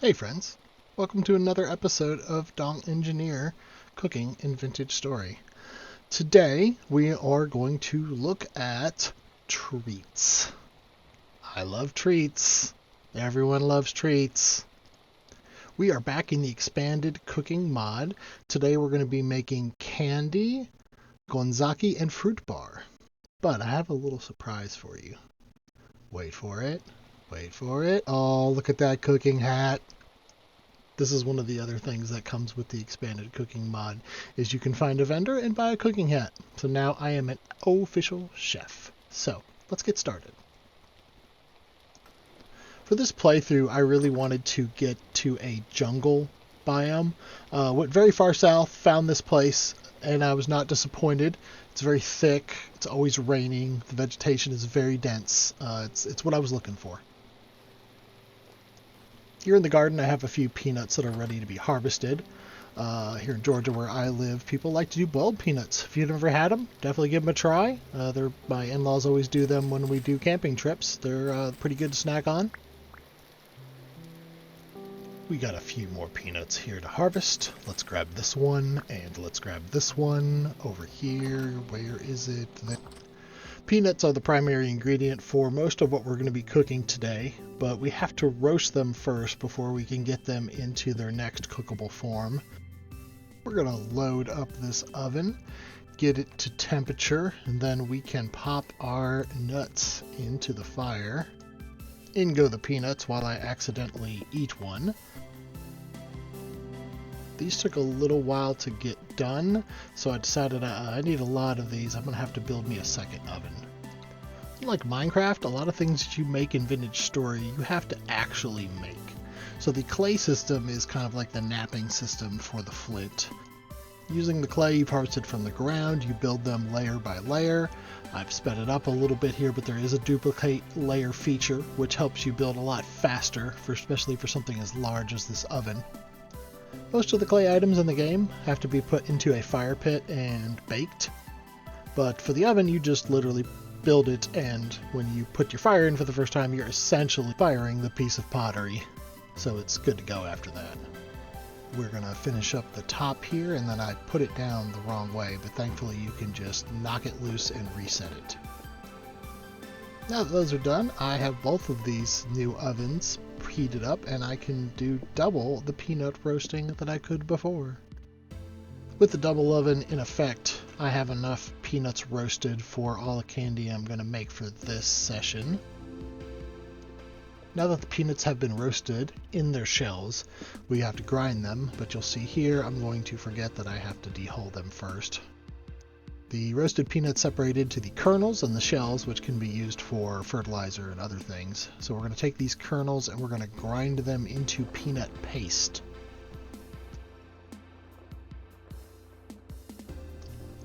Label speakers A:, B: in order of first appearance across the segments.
A: Hey friends, welcome to another episode of Dong Engineer Cooking in Vintage Story. Today we are going to look at treats. I love treats. Everyone loves treats. We are back in the expanded cooking mod. Today we're going to be making candy, gonzaki, and fruit bar. But I have a little surprise for you. Wait for it. Wait for it. Oh, look at that cooking hat. This is one of the other things that comes with the expanded cooking mod, is you can find a vendor and buy a cooking hat. So now I am an official chef. So let's get started. For this playthrough, I really wanted to get to a jungle biome. Went very far south, found this place, and I was not disappointed. It's very thick, it's always raining, the vegetation is very dense. It's what I was looking for. Here in the garden, I have a few peanuts that are ready to be harvested. Here in Georgia, where I live, people like to do boiled peanuts. If you've never had them, definitely give them a try. My in-laws always do them when we do camping trips. They're pretty good to snack on. We got a few more peanuts here to harvest. Let's grab this one, and let's grab this one over here. Where is it? Peanuts are the primary ingredient for most of what we're going to be cooking today, but we have to roast them first before we can get them into their next cookable form. We're going to load up this oven, get it to temperature, and then we can pop our nuts into the fire. In go the peanuts while I accidentally eat one. These took a little while to get done, so I decided I need a lot of these. I'm going to have to build me a second oven. Like Minecraft, a lot of things that you make in Vintage Story, you have to actually make. So the clay system is kind of like the napping system for the flint. Using the clay you've harvested from the ground, you build them layer by layer. I've sped it up a little bit here, but there is a duplicate layer feature, which helps you build a lot faster, especially for something as large as this oven. Most of the clay items in the game have to be put into a fire pit and baked, but for the oven you just literally build it, and when you put your fire in for the first time, you're essentially firing the piece of pottery, so it's good to go after that. We're going to finish up the top here, and then I put it down the wrong way, but thankfully you can just knock it loose and reset it. Now that those are done, I have both of these new ovens heated up, and I can do double the peanut roasting that I could before. With the double oven in effect, I have enough peanuts roasted for all the candy I'm going to make for this session. Now that the peanuts have been roasted in their shells, we have to grind them, but you'll see here I'm going to forget that I have to dehull them first. The roasted peanuts separated to the kernels and the shells, which can be used for fertilizer and other things. So we're going to take these kernels and we're going to grind them into peanut paste.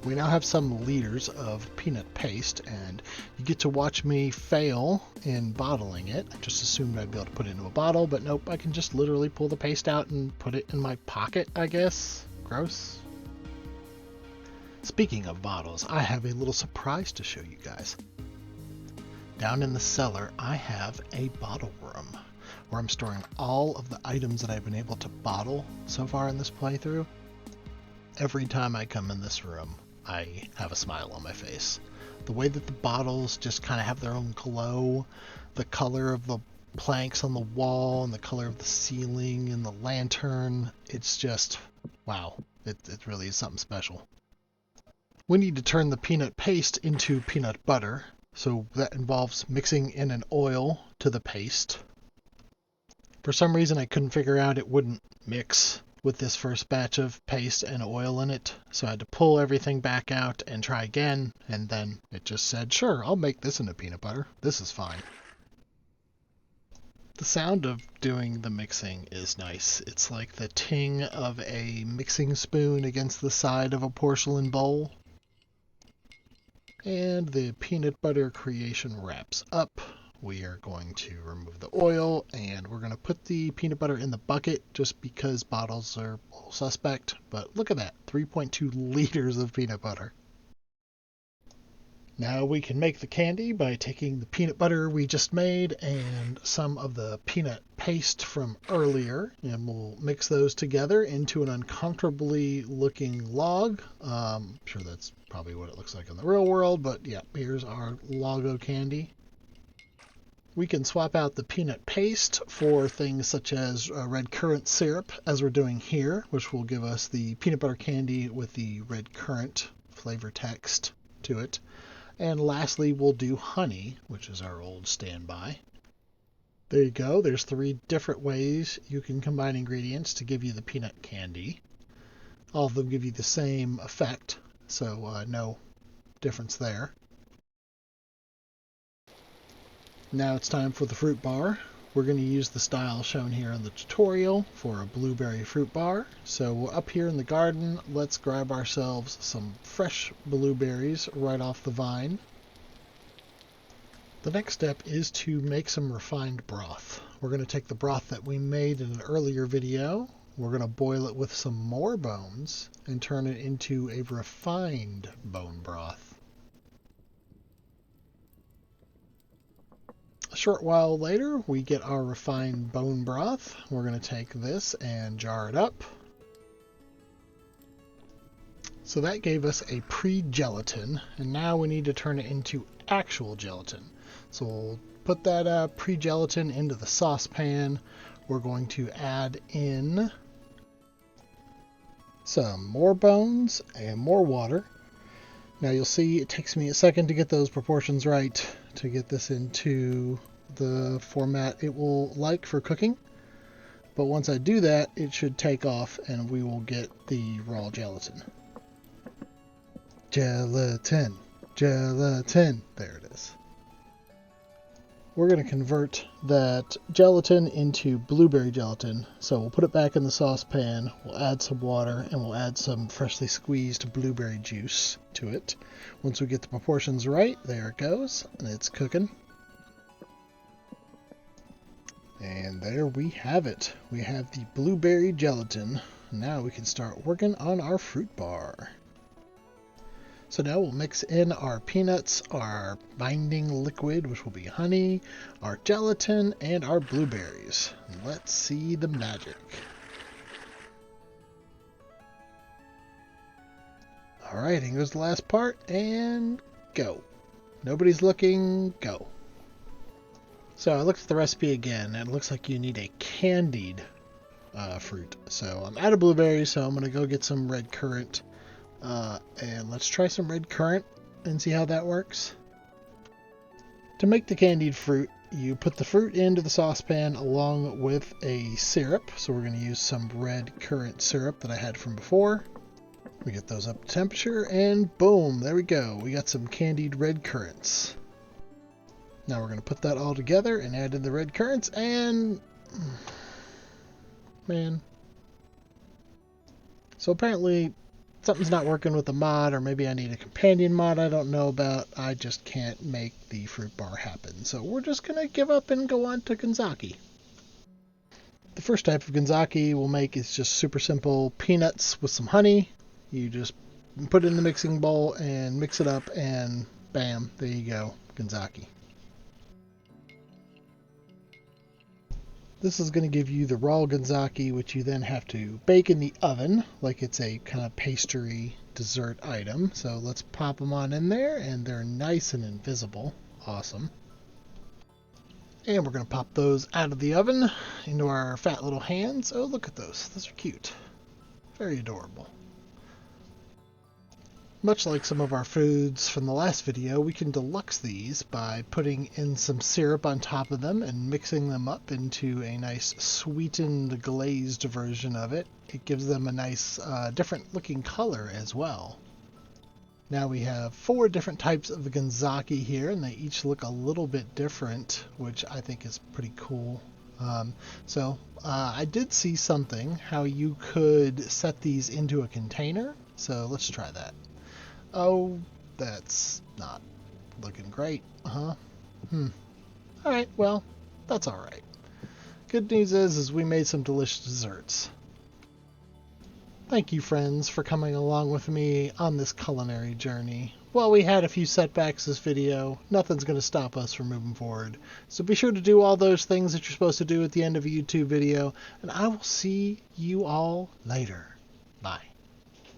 A: We now have some liters of peanut paste, and you get to watch me fail in bottling it. I just assumed I'd be able to put it into a bottle, but nope, I can just literally pull the paste out and put it in my pocket, I guess. Gross. Speaking of bottles, I have a little surprise to show you guys. Down in the cellar, I have a bottle room where I'm storing all of the items that I've been able to bottle so far in this playthrough. Every time I come in this room, I have a smile on my face. The way that the bottles just kind of have their own glow, the color of the planks on the wall and the color of the ceiling and the lantern, it's just, wow, it really is something special. We need to turn the peanut paste into peanut butter, so that involves mixing in an oil to the paste. For some reason I couldn't figure out it wouldn't mix with this first batch of paste and oil in it, so I had to pull everything back out and try again, and then it just said, sure, I'll make this into peanut butter. This is fine. The sound of doing the mixing is nice. It's like the ting of a mixing spoon against the side of a porcelain bowl. And the peanut butter creation wraps up. We are going to remove the oil, and we're going to put the peanut butter in the bucket just because bottles are a little suspect. But look at that, 3.2 liters of peanut butter. Now we can make the candy by taking the peanut butter we just made and some of the peanut paste from earlier, and we'll mix those together into an uncomfortably looking log. I'm sure that's probably what it looks like in the real world, but yeah, here's our logo candy. We can swap out the peanut paste for things such as red currant syrup, as we're doing here, which will give us the peanut butter candy with the red currant flavor text to it. And lastly, we'll do honey, which is our old standby. There you go. There's 3 different ways you can combine ingredients to give you the peanut candy. All of them give you the same effect, so no difference there. Now it's time for the fruit bar. We're going to use the style shown here in the tutorial for a blueberry fruit bar. So up here in the garden, let's grab ourselves some fresh blueberries right off the vine. The next step is to make some refined broth. We're going to take the broth that we made in an earlier video. We're going to boil it with some more bones and turn it into a refined bone broth. A short while later, we get our refined bone broth. We're going to take this and jar it up. So that gave us a pre-gelatin, and now we need to turn it into actual gelatin. So we'll put that pre-gelatin into the saucepan. We're going to add in some more bones and more water. Now you'll see it takes me a second to get those proportions right, to get this into the format it will like for cooking. But once I do that, it should take off and we will get the raw gelatin. Gelatin, gelatin, there it is. We're going to convert that gelatin into blueberry gelatin. So we'll put it back in the saucepan, we'll add some water, and we'll add some freshly squeezed blueberry juice to it. Once we get the proportions right, there it goes, and it's cooking. And there we have it. We have the blueberry gelatin. Now we can start working on our fruit bar. So now we'll mix in our peanuts, our binding liquid, which will be honey, our gelatin, and our blueberries. Let's see the magic. Alright, here goes the last part, and go. Nobody's looking, go. So I looked at the recipe again, and it looks like you need a candied fruit. So I'm out of blueberries, so I'm going to go get some red currant. And let's try some red currant and see how that works. To make the candied fruit, you put the fruit into the saucepan along with a syrup. So we're going to use some red currant syrup that I had from before. We get those up to temperature and boom, there we go. We got some candied red currants. Now we're going to put that all together and add in the red currants and... man. So apparently something's not working with the mod, or maybe I need a companion mod I don't know about. I just can't make the fruit bar happen. So we're just going to give up and go on to Ganzaki. The first type of Ganzaki we'll make is just super simple peanuts with some honey. You just put it in the mixing bowl and mix it up and bam, there you go, Ganzaki. This is going to give you the raw Ganzaki, which you then have to bake in the oven like it's a kind of pastry dessert item. So let's pop them on in there, and they're nice and invisible. Awesome. And we're going to pop those out of the oven into our fat little hands. Oh, look at those. Those are cute. Very adorable. Much like some of our foods from the last video, we can deluxe these by putting in some syrup on top of them and mixing them up into a nice sweetened glazed version of it. It gives them a nice different looking color as well. Now we have 4 different types of Ganzaki here, and they each look a little bit different, which I think is pretty cool. I did see something, how you could set these into a container, so let's try that. Oh, that's not looking great, huh? Alright, well, that's alright. Good news is we made some delicious desserts. Thank you, friends, for coming along with me on this culinary journey. while we had a few setbacks this video, nothing's going to stop us from moving forward. So be sure to do all those things that you're supposed to do at the end of a YouTube video, and I will see you all later. Bye.